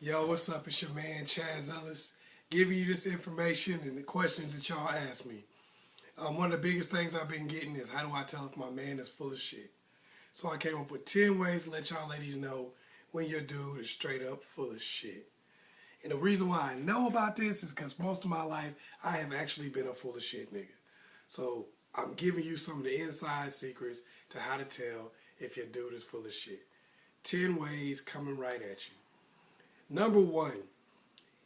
Yo, what's up? It's your man ChazzEllis giving you this information and the questions that y'all ask me. One of the biggest things I've been getting is how do I tell if my man is full of shit? So I came up with 10 ways to let y'all ladies know when your dude is straight up full of shit. And the reason why I know about this is because most of my life I have actually been a full of shit nigga. So I'm giving you some of the inside secrets to how to tell if your dude is full of shit. 10 ways coming right at you. Number one,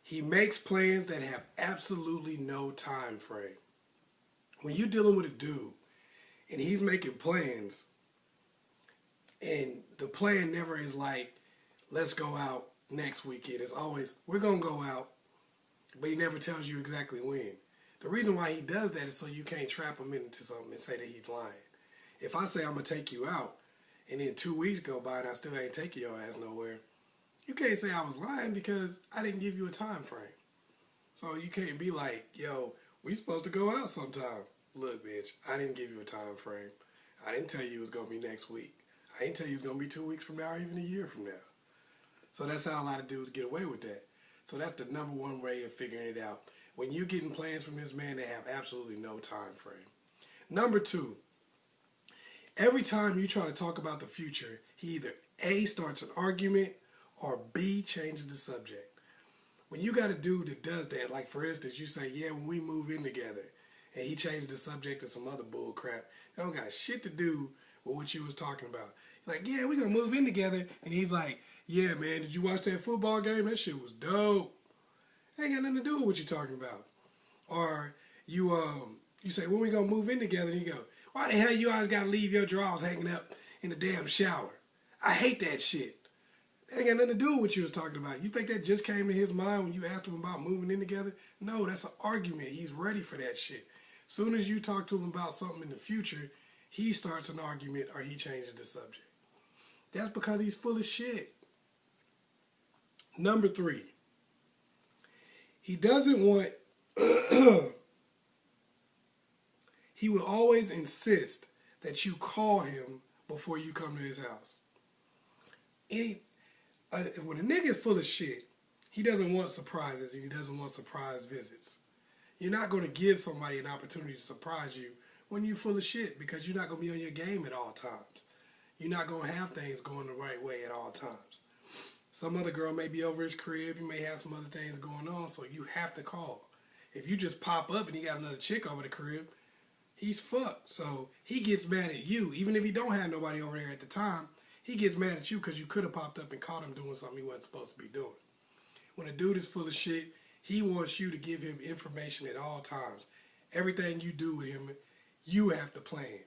he makes plans that have absolutely no time frame. When you're dealing with a dude and he's making plans and the plan never is like, let's go out next weekend. It's always, we're going to go out, but he never tells you exactly when. The reason why he does that is so you can't trap him into something and say that he's lying. If I say I'm going to take you out and then 2 weeks go by and I still ain't taking your ass nowhere, you can't say I was lying because I didn't give you a time frame. So you can't be like, yo, we supposed to go out sometime. Look, bitch, I didn't give you a time frame. I didn't tell you it was going to be next week. I didn't tell you it was going to be 2 weeks from now or even a year from now. So that's how a lot of dudes get away with that. So that's the number one way of figuring it out. When you're getting plans from this man, they have absolutely no time frame. Number two, every time you try to talk about the future, he either A, starts an argument, or B, changes the subject. When you got a dude that does that, like for instance, you say, yeah, when we move in together, and he changed the subject to some other bull crap, that don't got shit to do with what you was talking about. Like, yeah, we gonna move in together, and he's like, yeah, man, did you watch that football game? That shit was dope. That ain't got nothing to do with what you talking about. Or you say, when we gonna move in together, and you go, why the hell you always gotta leave your drawers hanging up in the damn shower? I hate that shit. That ain't got nothing to do with what you was talking about. You think that just came to his mind when you asked him about moving in together? No, that's an argument. He's ready for that shit. Soon as you talk to him about something in the future, he starts an argument or he changes the subject. That's because he's full of shit. Number three, he doesn't want, he will always insist that you call him before you come to his house. When a nigga is full of shit, he doesn't want surprises and he doesn't want surprise visits. You're not going to give somebody an opportunity to surprise you when you're full of shit because you're not going to be on your game at all times. You're not going to have things going the right way at all times. Some other girl may be over his crib. You may have some other things going on, so you have to call. If you just pop up and he got another chick over the crib, he's fucked. So he gets mad at you, even if he don't have nobody over there at the time. He gets mad at you because you could have popped up and caught him doing something he wasn't supposed to be doing. When a dude is full of shit, he wants you to give him information at all times. Everything you do with him, you have to plan.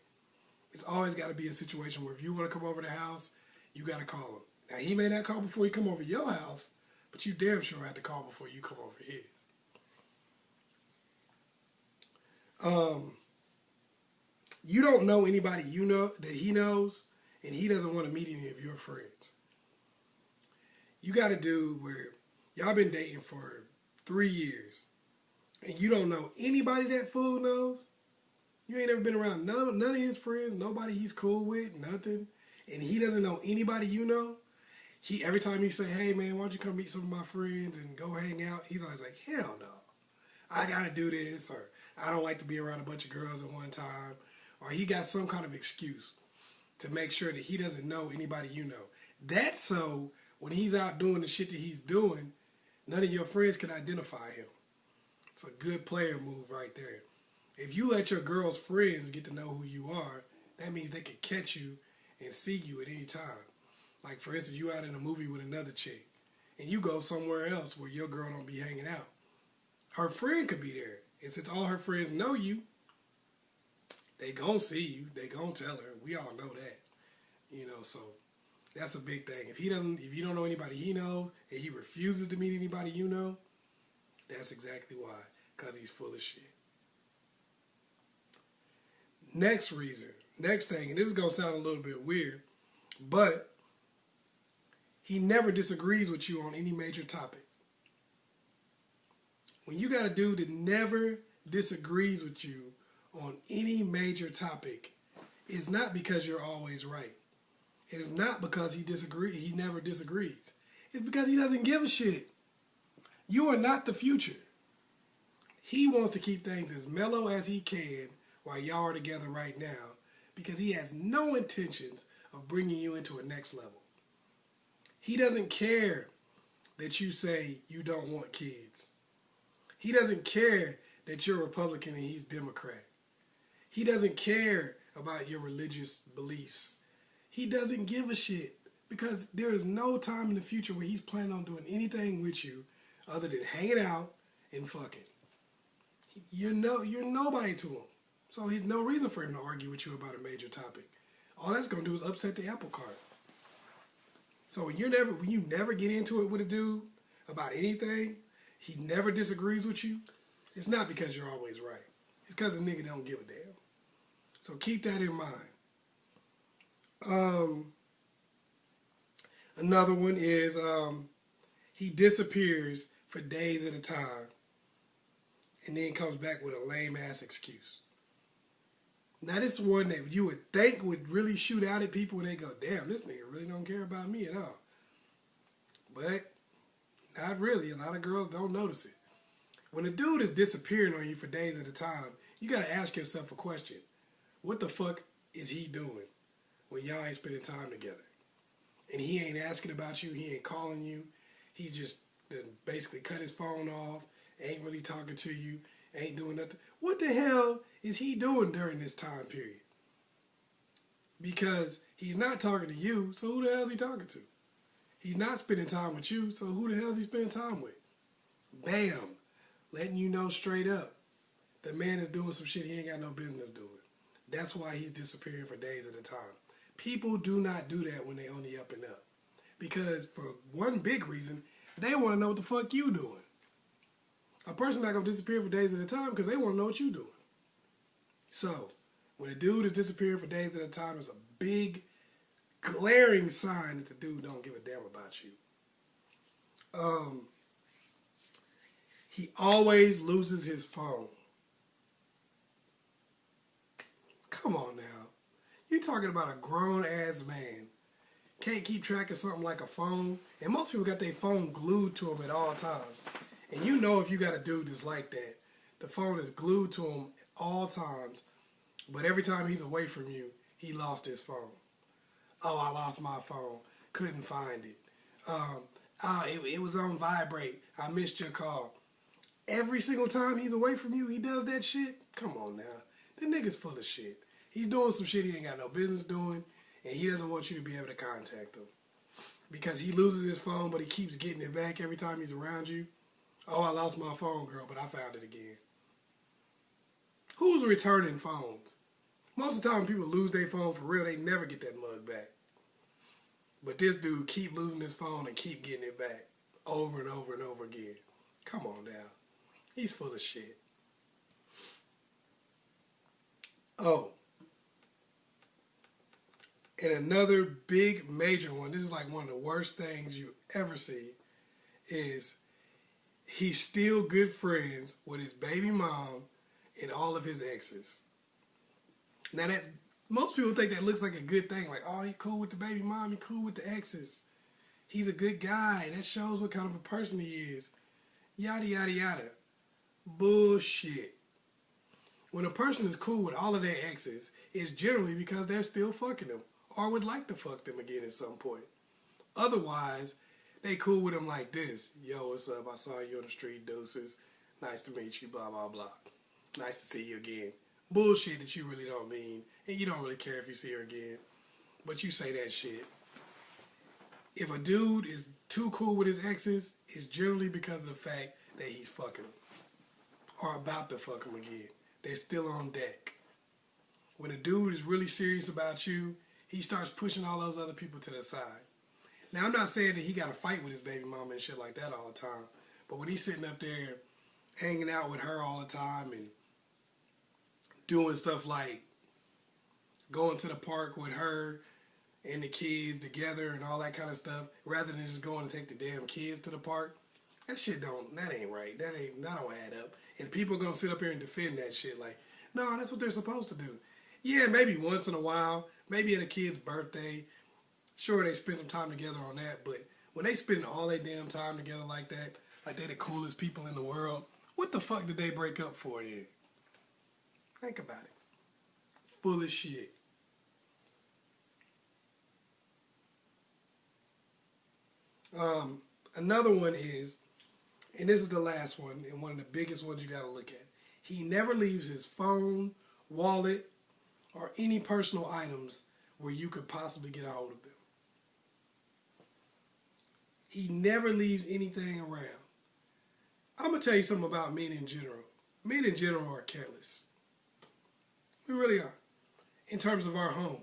It's always got to be a situation where if you want to come over the house, you got to call him. Now, he may not call before he come over your house, but you damn sure have to call before you come over his. You don't know anybody you know that he knows, and he doesn't want to meet any of your friends. You got a dude where y'all been dating for 3 years, and you don't know anybody that fool knows. You ain't ever been around none of his friends, nobody he's cool with, nothing, and he doesn't know anybody you know. Every time you say, hey man, why don't you come meet some of my friends and go hang out, he's always like, hell no. I gotta do this, or I don't like to be around a bunch of girls at one time, or he got some kind of excuse to make sure that he doesn't know anybody you know. That's so when he's out doing the shit that he's doing, none of your friends can identify him. It's a good player move right there. If you let your girl's friends get to know who you are, that means they can catch you and see you at any time. Like, for instance, you out in a movie with another chick, and you go somewhere else where your girl don't be hanging out. Her friend could be there. And since all her friends know you, they gonna see you. They gonna tell her. We all know that. You know, so that's a big thing. If you don't know anybody he knows, and he refuses to meet anybody you know, that's exactly why. Because he's full of shit. Next reason. Next thing, and this is gonna sound a little bit weird, but he never disagrees with you on any major topic. When you got a dude that never disagrees with you on any major topic, it's not because you're always right. It is not because he never disagrees. It's because he doesn't give a shit. You are not the future. He wants to keep things as mellow as he can while y'all are together right now because he has no intentions of bringing you into a next level. He doesn't care that you say you don't want kids. He doesn't care that you're Republican and he's Democrat. He doesn't care about your religious beliefs. He doesn't give a shit because there is no time in the future where he's planning on doing anything with you other than hanging out and fucking. You're nobody to him. So he's no reason for him to argue with you about a major topic. All that's going to do is upset the apple cart. So when you never get into it with a dude about anything, he never disagrees with you, it's not because you're always right. It's because the nigga don't give a damn. So keep that in mind. Another one is he disappears for days at a time and then comes back with a lame-ass excuse. Now, this is one that you would think would really shoot out at people when they go, damn, this nigga really don't care about me at all. But not really. A lot of girls don't notice it. When a dude is disappearing on you for days at a time, you got to ask yourself a question. What the fuck is he doing when y'all ain't spending time together? And he ain't asking about you. He ain't calling you. He just basically cut his phone off. Ain't really talking to you. Ain't doing nothing. What the hell is he doing during this time period? Because he's not talking to you, so who the hell is he talking to? He's not spending time with you, so who the hell is he spending time with? Bam. Letting you know straight up. The man is doing some shit he ain't got no business doing. That's why he's disappearing for days at a time. People do not do that when they on the up and up. Because for one big reason, they want to know what the fuck you doing. A person not going to disappear for days at a time because they want to know what you doing. So, when a dude is disappearing for days at a time, it's a big, glaring sign that the dude don't give a damn about you. He always loses his phone. Come on now. You're talking about a grown-ass man. Can't keep track of something like a phone. And most people got their phone glued to them at all times. And you know if you got a dude that's like that, the phone is glued to him at all times, but every time he's away from you, he lost his phone. Oh, I lost my phone. Couldn't find it. It was on vibrate. I missed your call. Every single time he's away from you, he does that shit? Come on now. The nigga's full of shit. He's doing some shit he ain't got no business doing, and he doesn't want you to be able to contact him. Because he loses his phone, but he keeps getting it back every time he's around you. Oh, I lost my phone, girl, but I found it again. Who's returning phones? Most of the time when people lose their phone for real, they never get that mug back. But this dude keep losing his phone and keep getting it back over and over and over again. Come on now. He's full of shit. Oh. And another big major one, this is like one of the worst things you ever see, is he's still good friends with his baby mom and all of his exes. Now that most people think that looks like a good thing. Like, oh, he cool with the baby mom, he cool with the exes. He's a good guy. That shows what kind of a person he is. Yada, yada, yada. Bullshit. When a person is cool with all of their exes, it's generally because they're still fucking them or would like to fuck them again at some point. Otherwise, they cool with them like this. Yo, what's up? I saw you on the street, deuces. Nice to meet you, blah, blah, blah. Nice to see you again. Bullshit that you really don't mean. And you don't really care if you see her again. But you say that shit. If a dude is too cool with his exes, it's generally because of the fact that he's fucking them. Or about to fuck them again. They're still on deck. When a dude is really serious about you, he starts pushing all those other people to the side. Now, I'm not saying that he got to fight with his baby mama and shit like that all the time. But when he's sitting up there hanging out with her all the time and doing stuff like going to the park with her and the kids together and all that kind of stuff, rather than just going to take the damn kids to the park, that ain't right. That don't add up. And people are going to sit up here and defend that shit like, no, that's what they're supposed to do. Yeah, maybe once in a while, maybe at a kid's birthday, sure, they spend some time together on that, but when they spend all their damn time together like that, like they the coolest people in the world, what the fuck did they break up for then? Think about it. Full of shit. Another one is, and this is the last one, and one of the biggest ones you gotta look at. He never leaves his phone, wallet, or any personal items where you could possibly get a hold of them. He never leaves anything around. I'm going to tell you something about men in general. Men in general are careless. We really are. In terms of our home.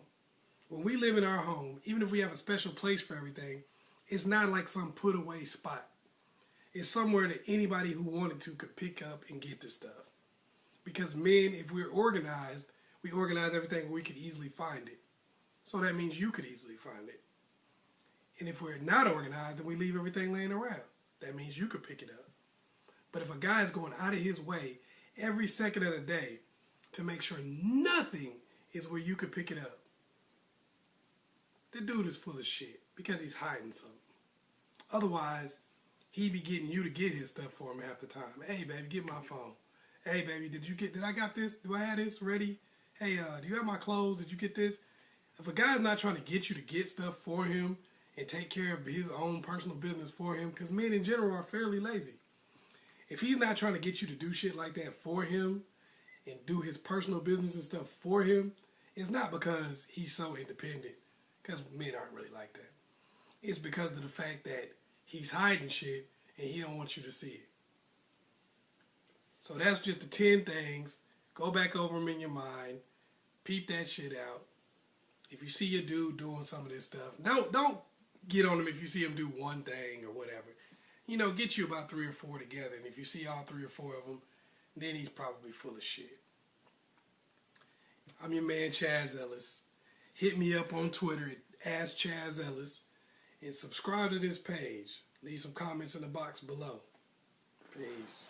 When we live in our home, even if we have a special place for everything, it's not like some put away spot. It's somewhere that anybody who wanted to could pick up and get the stuff. Because men, if we're organized, we organize everything where we could easily find it. So that means you could easily find it. And if we're not organized, then we leave everything laying around. That means you could pick it up. But if a guy is going out of his way every second of the day to make sure nothing is where you could pick it up, the dude is full of shit because he's hiding something. Otherwise, he'd be getting you to get his stuff for him half the time. Hey, baby, get my phone. Hey, baby, did I got this? Do I have this ready? Hey, do you have my clothes? Did you get this? If a guy's not trying to get you to get stuff for him and take care of his own personal business for him, because men in general are fairly lazy. If he's not trying to get you to do shit like that for him and do his personal business and stuff for him, it's not because he's so independent, because men aren't really like that. It's because of the fact that he's hiding shit and he don't want you to see it. So that's just the 10 things. Go back over them in your mind. Peep that shit out. If you see your dude doing some of this stuff, don't get on him if you see him do one thing or whatever. You know, get you about 3 or 4 together, and if you see all 3 or 4 of them, then he's probably full of shit. I'm your man, ChazzEllis. Hit me up on Twitter at AskChazzEllis, and subscribe to this page. Leave some comments in the box below. Peace.